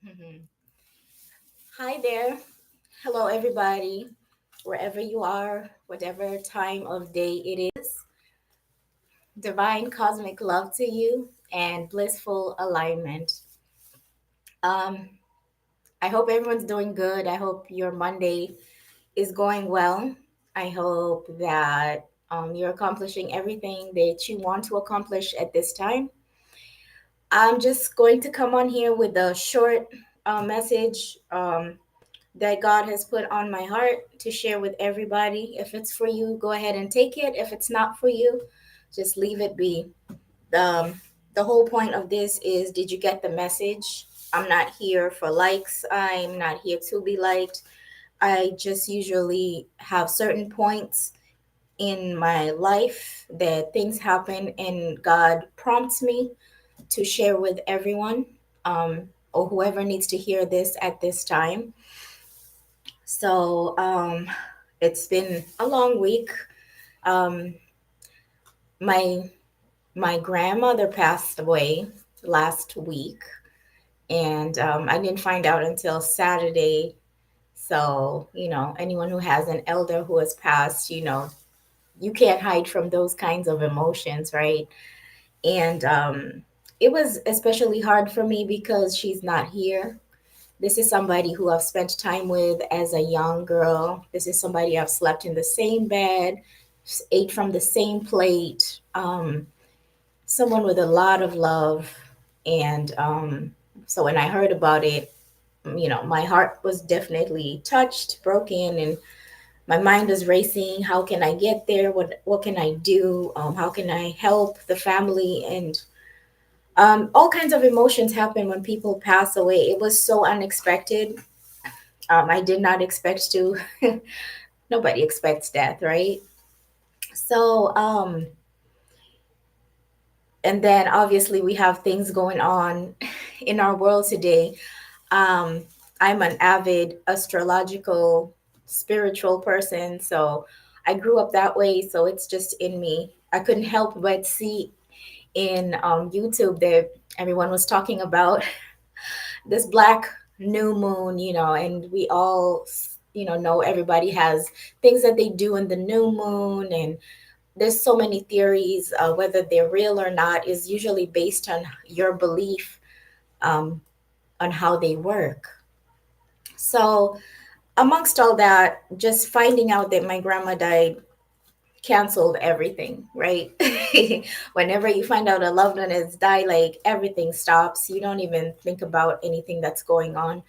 Mhm. Hi there. Hello, everybody. Wherever you are, whatever time of day it is, divine cosmic love to you and blissful alignment. Um, I hope everyone's doing good. I hope your Monday is going well. I hope that you're accomplishing everything that you want to accomplish at this time. I'm just going to come on here with a short message. That God has put on my heart to share with everybody. If it's for you, go ahead and take it. If it's not for you, just leave it be. The whole point of this is, did you get the message? I'm not here for likes. I'm not here to be liked. I just usually have certain points in my life that things happen and God prompts me to share with everyone, or whoever needs to hear this at this time. So it's been a long week. Um, my my grandmother passed away last week, and I didn't find out until Saturday. So anyone who has an elder who has passed, you can't hide from those kinds of emotions, right? And it was especially hard for me because she's not here. This is somebody who I've spent time with as a young girl. This is somebody I've slept in the same bed, ate from the same plate. Someone with a lot of love. And so when I heard about it, my heart was definitely touched, broken, and my mind was racing. How can I get there? What can I do? How can I help the family? And all kinds of emotions happen when people pass away. It was so unexpected. I did not expect to. Nobody expects death, right? So, and then obviously we have things going on in our world today. Um, I'm an avid astrological, spiritual person, so I grew up that way. So it's just in me. I couldn't help but see in YouTube that everyone was talking about this black new moon, and we all, know everybody has things that they do in the new moon, and there's so many theories. Whether they're real or not is usually based on your belief, um, on how they work. So, amongst all that, just finding out that my grandma died canceled everything, right? Whenever you find out a loved one has died, like everything stops. You don't even think about anything that's going on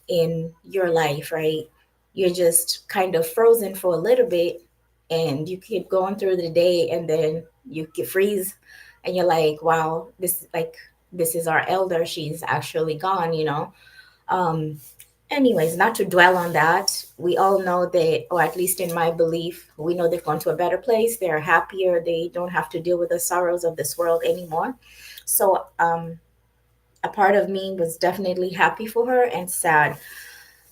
in your life, right? You're just kind of frozen for a little bit, and you keep going through the day, and then you get freeze, and you're like, wow, this is our elder. She's actually gone. Um, Anyways, not to dwell on that. We all know that, or at least in my belief, we know they've gone to a better place. They're happier. They don't have to deal with the sorrows of this world anymore. So, a part of me was definitely happy for her and sad.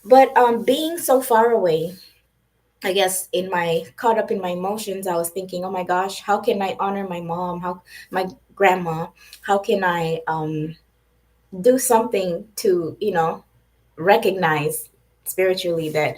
But being so far away, I guess in my caught up in my emotions, I was thinking, oh my gosh, how can I honor my mom? How my grandma? How can I do something to recognize spiritually that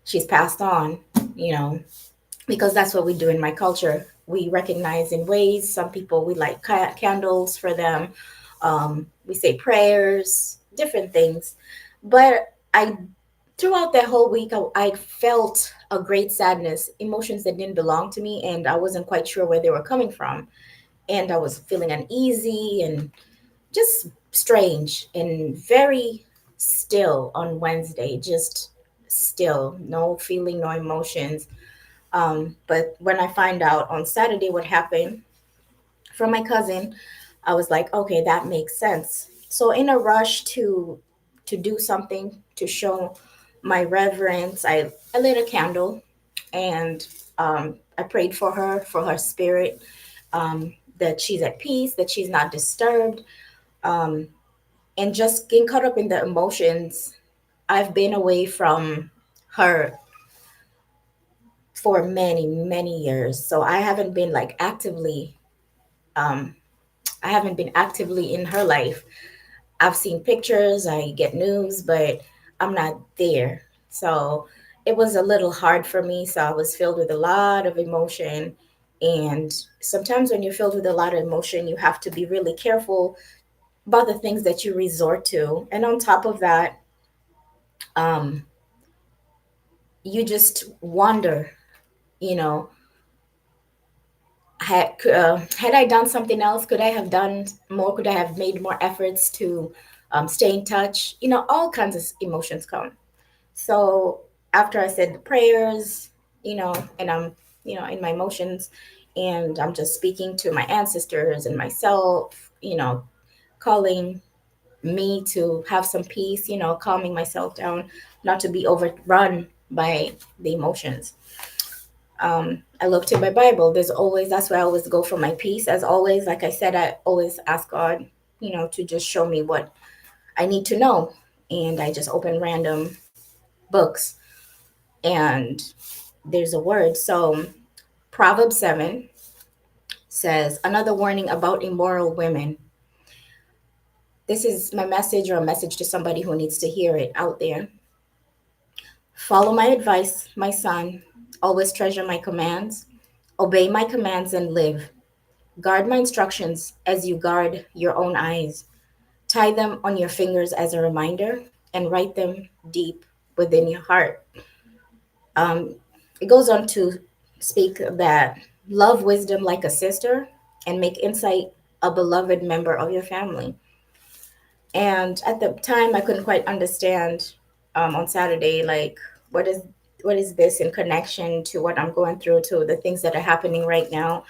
she's passed on? You know, because that's what we do in my culture. We recognize in ways. Some people we light candles for them. We say prayers, different things. But I throughout that whole week, I felt a great sadness, emotions that didn't belong to me, and I wasn't quite sure where they were coming from. And I was feeling uneasy and just strange and very still on Wednesday, just still, no feeling, no emotions. But when I find out on Saturday what happened from my cousin, I was like, okay, that makes sense. So in a rush to do something to show my reverence, I lit a candle, and I prayed for her spirit, that she's at peace, that she's not disturbed, um, and just getting caught up in the emotions. I've been away from her for many, many years. So um, I haven't been actively in her life. I've seen pictures, I get news, but I'm not there. So it was a little hard for me. So I was filled with a lot of emotion. And sometimes when you're filled with a lot of emotion, you have to be really careful about the things that you resort to. And on top of that, um, you just wonder, you know, had I done something else? Could I have done more? Could I have made more efforts to stay in touch? All kinds of emotions come. So after I said the prayers, and I'm, in my emotions, and I'm just speaking to my ancestors and myself, calling me to have some peace, calming myself down, not to be overrun by the emotions. I look to my Bible. That's where I always go for my peace. As always, like I said, I always ask God, to just show me what I need to know. And I just open random books and there's a word. So Proverbs 7 says, another warning about immoral women. This is my message or a message to somebody who needs to hear it out there. Follow my advice, my son. Always treasure my commands. Obey my commands and live. Guard my instructions as you guard your own eyes. Tie them on your fingers as a reminder and write them deep within your heart. Um, it goes on to speak that love wisdom like a sister and make insight a beloved member of your family. And at the time, I couldn't quite understand on Saturday, like, what is what is this in connection to what I'm going through, to the things that are happening right now.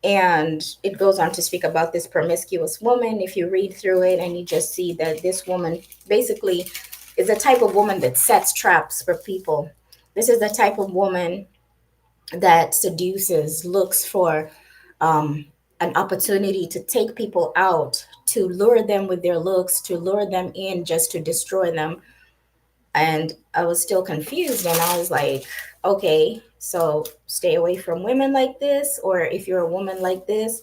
And it goes on to speak about this promiscuous woman. If you read through it and you just see that this woman basically is a type of woman that sets traps for people. This is the type of woman that seduces, looks for um, an opportunity to take people out, to lure them with their looks, to lure them in just to destroy them. And I was still confused, and I was like, okay, so stay away from women like this, or if you're a woman like this,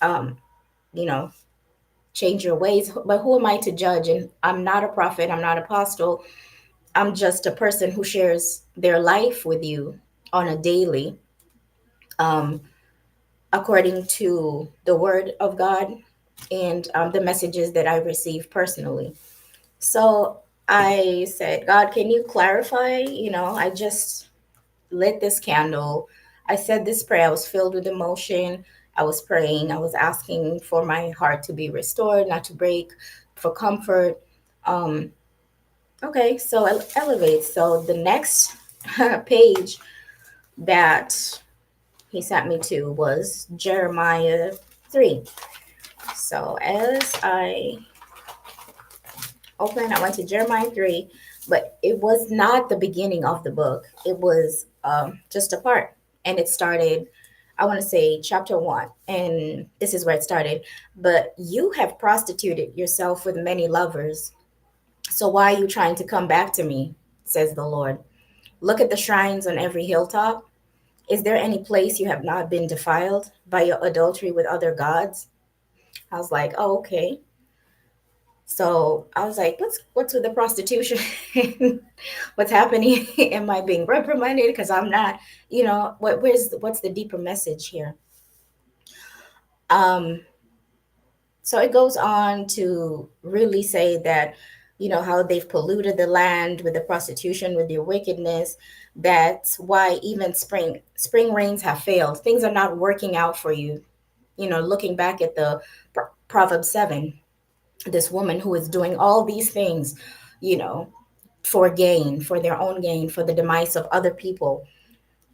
um, you know, change your ways. But who am I to judge? And I'm not a prophet, I'm not apostle. I'm just a person who shares their life with you on a daily, um, according to the word of God and the messages that I receive personally. So I said, God, can you clarify? I just lit this candle. I said this prayer. I was filled with emotion. I was praying. I was asking for my heart to be restored, not to break, for comfort. Um, okay, so elevate. So the next page that he sent me to was Jeremiah 3. So as I opened, I went to Jeremiah 3, but it was not the beginning of the book. It was just a part. And it started, I want to say, chapter 1. And this is where it started. But you have prostituted yourself with many lovers. So why are you trying to come back to me? Says the Lord. Look at the shrines on every hilltop. Is there any place you have not been defiled by your adultery with other gods? I was like, oh, okay. So I was like, what's with the prostitution? What's happening? Am I being reprimanded? Because I'm not, what's the deeper message here? Um, so it goes on to really say that, how they've polluted the land with the prostitution, with their wickedness. That's why even spring rains have failed. Things are not working out for you. Looking back at the Proverbs 7, this woman who is doing all these things, you know, for gain, for their own gain, for the demise of other people.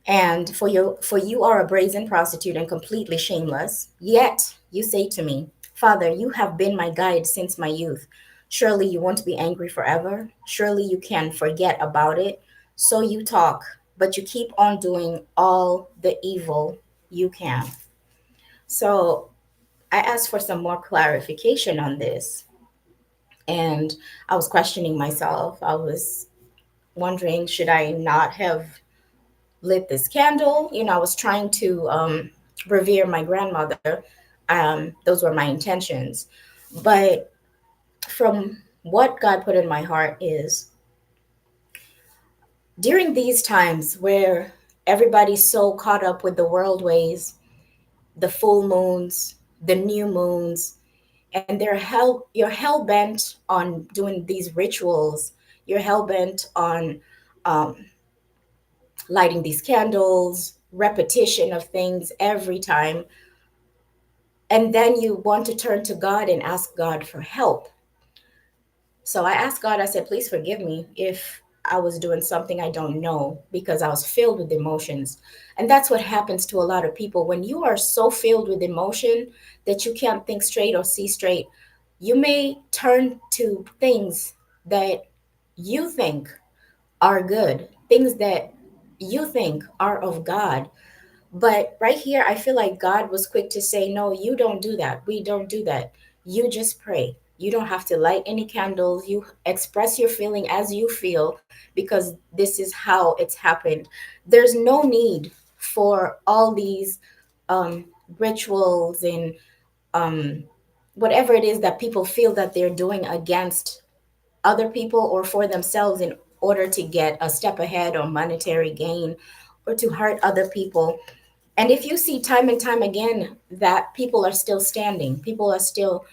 And for you are a brazen prostitute and completely shameless. Yet you say to me, Father, you have been my guide since my youth. Surely you won't be angry forever. Surely you can forget about it. So you talk, but you keep on doing all the evil you can. So I asked for some more clarification on this. And I was questioning myself. I was wondering, should I not have lit this candle? I was trying to revere my grandmother. Those were my intentions. But from what God put in my heart is during these times where everybody's so caught up with the world ways, the full moons, the new moons, and you're hell bent on doing these rituals. You're hell bent on um, lighting these candles, repetition of things every time, and then you want to turn to God and ask God for help. So I asked God, I said, please forgive me if I was doing something I don't know because I was filled with emotions. And that's what happens to a lot of people. When you are so filled with emotion that you can't think straight or see straight, you may turn to things that you think are good, things that you think are of God. But right here, I feel like God was quick to say, no, you don't do that. We don't do that. You just pray. You don't have to light any candles. You express your feeling as you feel because this is how it's happened. There's no need for all these rituals and um, whatever it is that people feel that they're doing against other people or for themselves in order to get a step ahead or monetary gain or to hurt other people. And if you see time and time again that people are still standing, people are still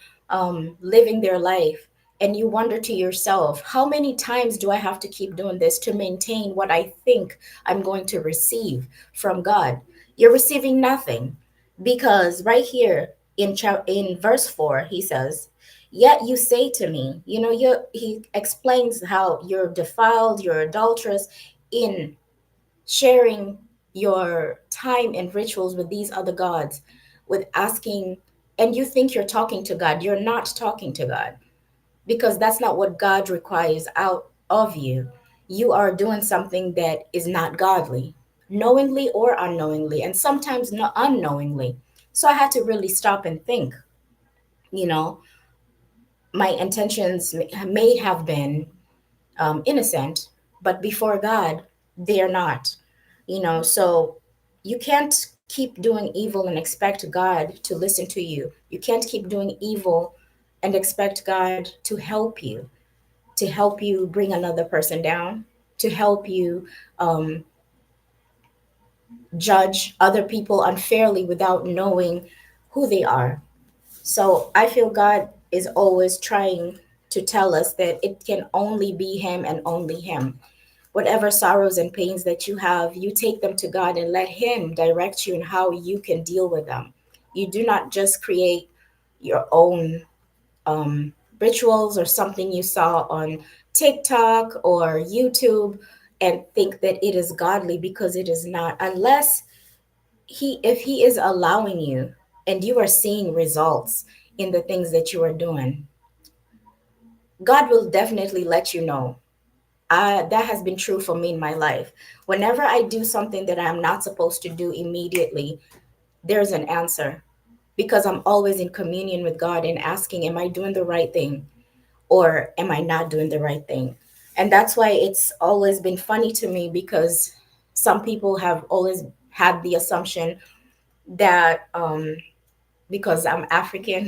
living their life, and you wonder to yourself, how many times do I have to keep doing this to maintain what I think I'm going to receive from God? You're receiving nothing because right here in verse 4, he says, yet you say to me, he explains how you're defiled, you're adulterous in sharing your time and rituals with these other gods, with asking, and you think you're talking to God. You're not talking to God because that's not what God requires out of you. You are doing something that is not godly, knowingly or unknowingly, and sometimes not unknowingly. So I had to really stop and think, you know, my intentions may have been innocent, but before God, they're not. So you can't keep doing evil and expect God to listen to you. You can't keep doing evil and expect God to help you bring another person down, to help you um, judge other people unfairly without knowing who they are. So I feel God is always trying to tell us that it can only be Him and only Him. Whatever sorrows and pains that you have, you take them to God and let Him direct you in how you can deal with them. You do not just create your own rituals or something you saw on TikTok or YouTube and think that it is godly because it is not, unless if He is allowing you and you are seeing results in the things that you are doing. God will definitely let you know. That has been true for me in my life. Whenever I do something that I'm not supposed to do immediately, there's an answer because I'm always in communion with God and asking, am I doing the right thing or am I not doing the right thing? And that's why it's always been funny to me because some people have always had the assumption that because I'm African,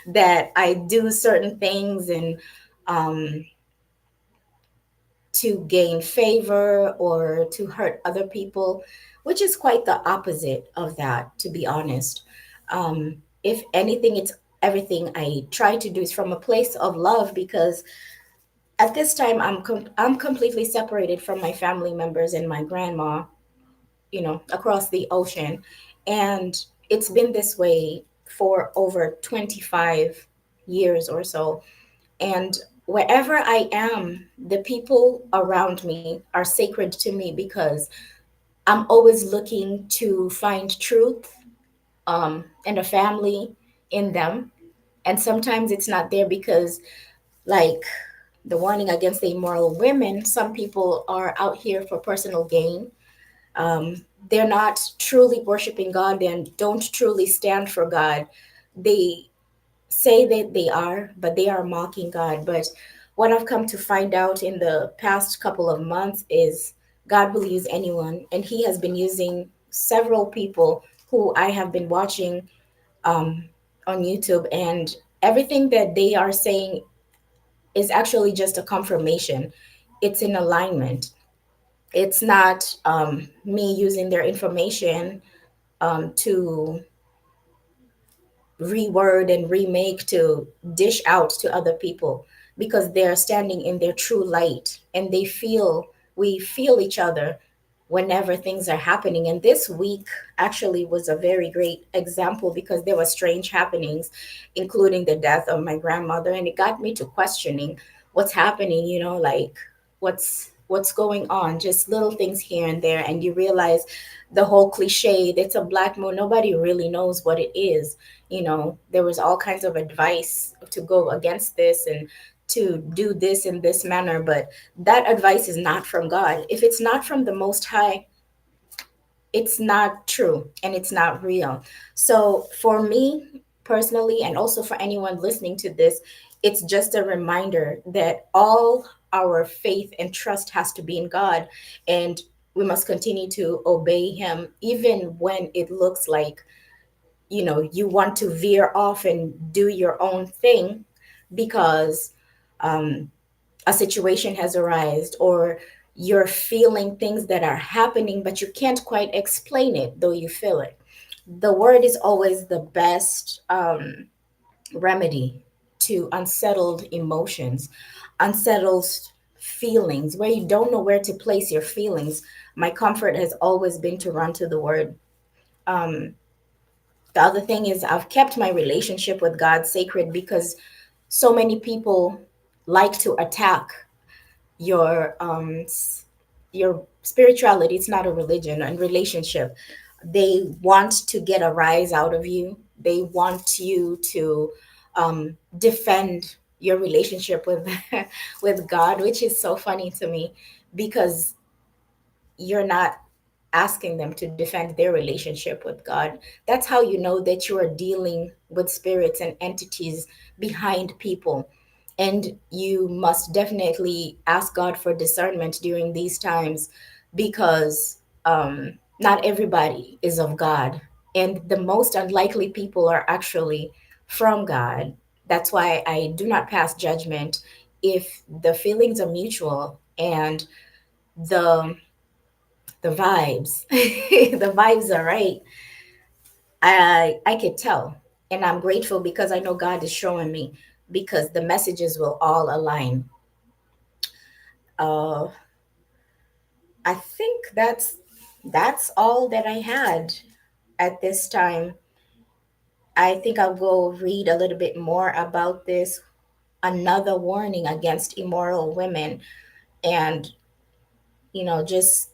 that I do certain things and um, to gain favor or to hurt other people, which is quite the opposite of that, to be honest. If anything, it's everything I try to do is from a place of love because at this time I'm completely separated from my family members and my grandma, across the ocean, and it's been this way for over 25 years or so. And wherever I am, the people around me are sacred to me because I'm always looking to find truth and a family in them. And sometimes it's not there because, like, the warning against the immoral women, some people are out here for personal gain. They're not truly worshiping God and don't truly stand for God. They say that they are, but they are mocking God. But what I've come to find out in the past couple of months is God will use anyone, and He has been using several people who I have been watching on YouTube, and everything that they are saying is actually just a confirmation. It's in alignment. It's not me using their information to reword and remake to dish out to other people, because they're standing in their true light and we feel each other whenever things are happening. And this week actually was a very great example, because there were strange happenings, including the death of my grandmother, and it got me to questioning what's happening, like what's going on, just little things here and there. And you realize the whole cliche, it's a black moon, nobody really knows what it is. There was all kinds of advice to go against this and to do this in this manner, but that advice is not from God. If it's not from the Most High, it's not true and it's not real. So for me personally, and also for anyone listening to this, it's just a reminder that all our faith and trust has to be in God, and we must continue to obey Him even when it looks like you want to veer off and do your own thing, because um, a situation has arisen, or you're feeling things that are happening but you can't quite explain it, though you feel it. The word is always the best remedy to unsettled emotions, unsettled feelings where you don't know where to place your feelings. My comfort has always been to run to the word. The other thing is, I've kept my relationship with God sacred, because so many people like to attack your your spirituality. It's not a religion, and relationship. They want to get a rise out of you. They want you to defend your relationship with with God, which is so funny to me, because you're not asking them to defend their relationship with God. That's how you know that you are dealing with spirits and entities behind people. And you must definitely ask God for discernment during these times, because not everybody is of God. And the most unlikely people are actually from God. That's why I do not pass judgment if the feelings are mutual and the the vibes the vibes are right. I could tell, and I'm grateful because I know God is showing me, because the messages will all align. uh I think that's all that I had at this time. I think I'll go read a little bit more about this, another warning against immoral women, and just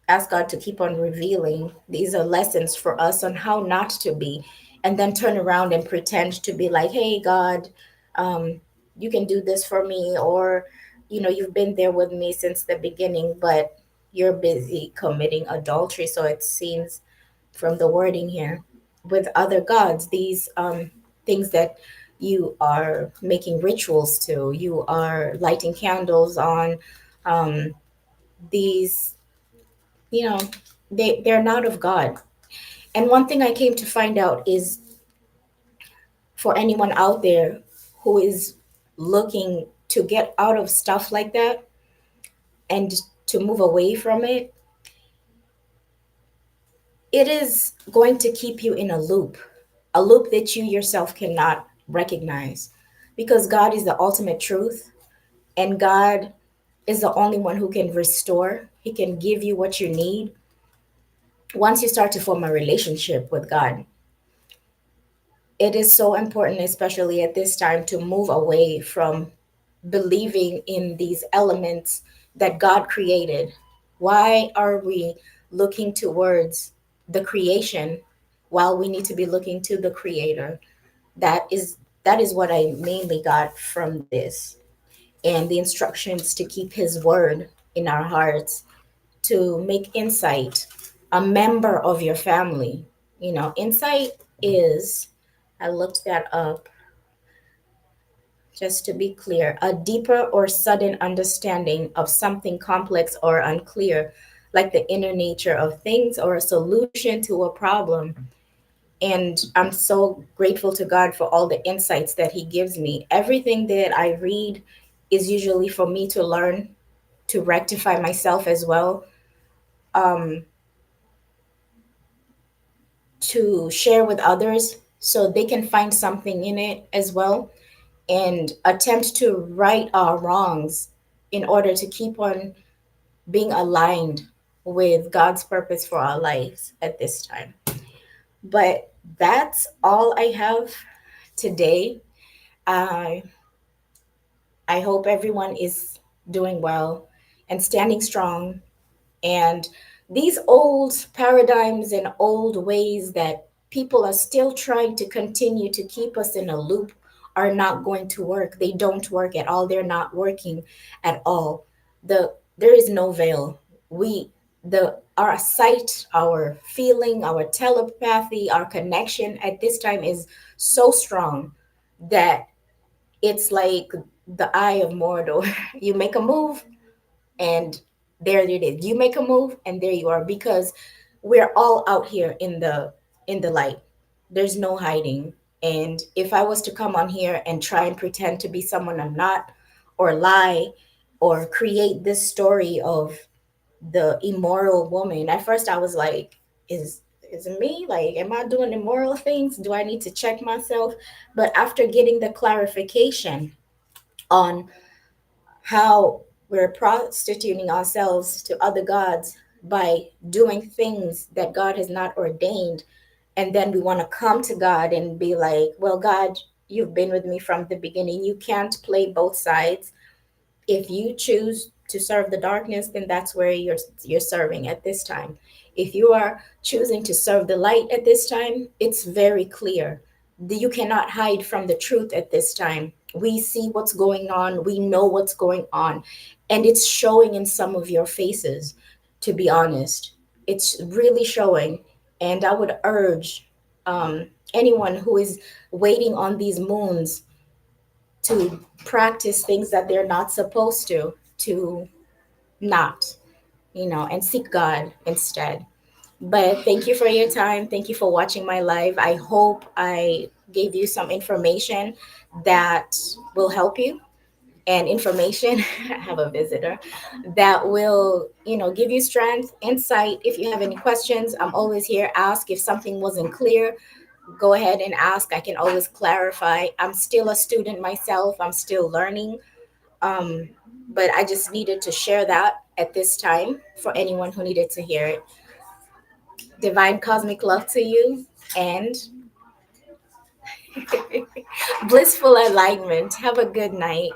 ask God to keep on revealing. These are lessons for us on how not to be, and then turn around and pretend to be like, hey, God, you can do this for me, or, you've been there with me since the beginning, but you're busy committing adultery. So it seems from the wording here, with other gods, these things that you are making rituals to, you are lighting candles on, um, these you know they're not of God. And one thing I came to find out is, for anyone out there who is looking to get out of stuff like that and to move away from it, it is going to keep you in a loop that you yourself cannot recognize, because God is the ultimate truth, and God is the only one who can restore. He can give you what you need once you start to form a relationship with God. It is so important, especially at this time, to move away from believing in these elements that God created. Why are we looking towards the creation while we need to be looking to the creator? That is what I mainly got from this, and the instructions to keep his word in our hearts, to make insight a member of your family. Insight is, I looked that up just to be clear, a deeper or sudden understanding of something complex or unclear, like the inner nature of things or a solution to a problem. And I'm so grateful to God for all the insights that He gives me. Everything that I read is usually for me to learn, to rectify myself as well, um, to share with others so they can find something in it as well, and attempt to right our wrongs in order to keep on being aligned with God's purpose for our lives at this time. But that's all I have today. I I hope everyone is doing well and standing strong. And these old paradigms and old ways that people are still trying to continue to keep us in a loop are not going to work. They don't work at all. They're not working at all. There is no veil. We the Our sight, our feeling, our telepathy, our connection at this time is so strong that it's like the eye of Mordor. You make a move, and there it is. You make a move, and there you are, because we're all out here in the light. There's no hiding. And if I was to come on here and try and pretend to be someone I'm not, or lie, or create this story of the immoral woman, at first I was like, is it me? Like, am I doing immoral things? Do I need to check myself? But after getting the clarification on how we're prostituting ourselves to other gods by doing things that God has not ordained. And then we want to come to God and be like, well, God, you've been with me from the beginning. You can't play both sides. If you choose to serve the darkness, then that's where you're serving at this time. If you are choosing to serve the light at this time, it's very clear. You cannot hide from the truth at this time. We see what's going on, we know what's going on, and it's showing in some of your faces, to be honest. It's really showing. And I would urge anyone who is waiting on these moons to practice things that they're not supposed to not, and seek God instead. But thank you for your time. Thank you for watching my live. I hope I gave you some information that will help you, and information I have a visitor that will, give you strength, insight. If you have any questions, I'm always here. Ask. If something wasn't clear, go ahead and ask. I can always clarify. I'm still a student myself. I'm still learning. Um, but I just needed to share that at this time for anyone who needed to hear it. Divine cosmic love to you, and blissful alignment. Have a good night.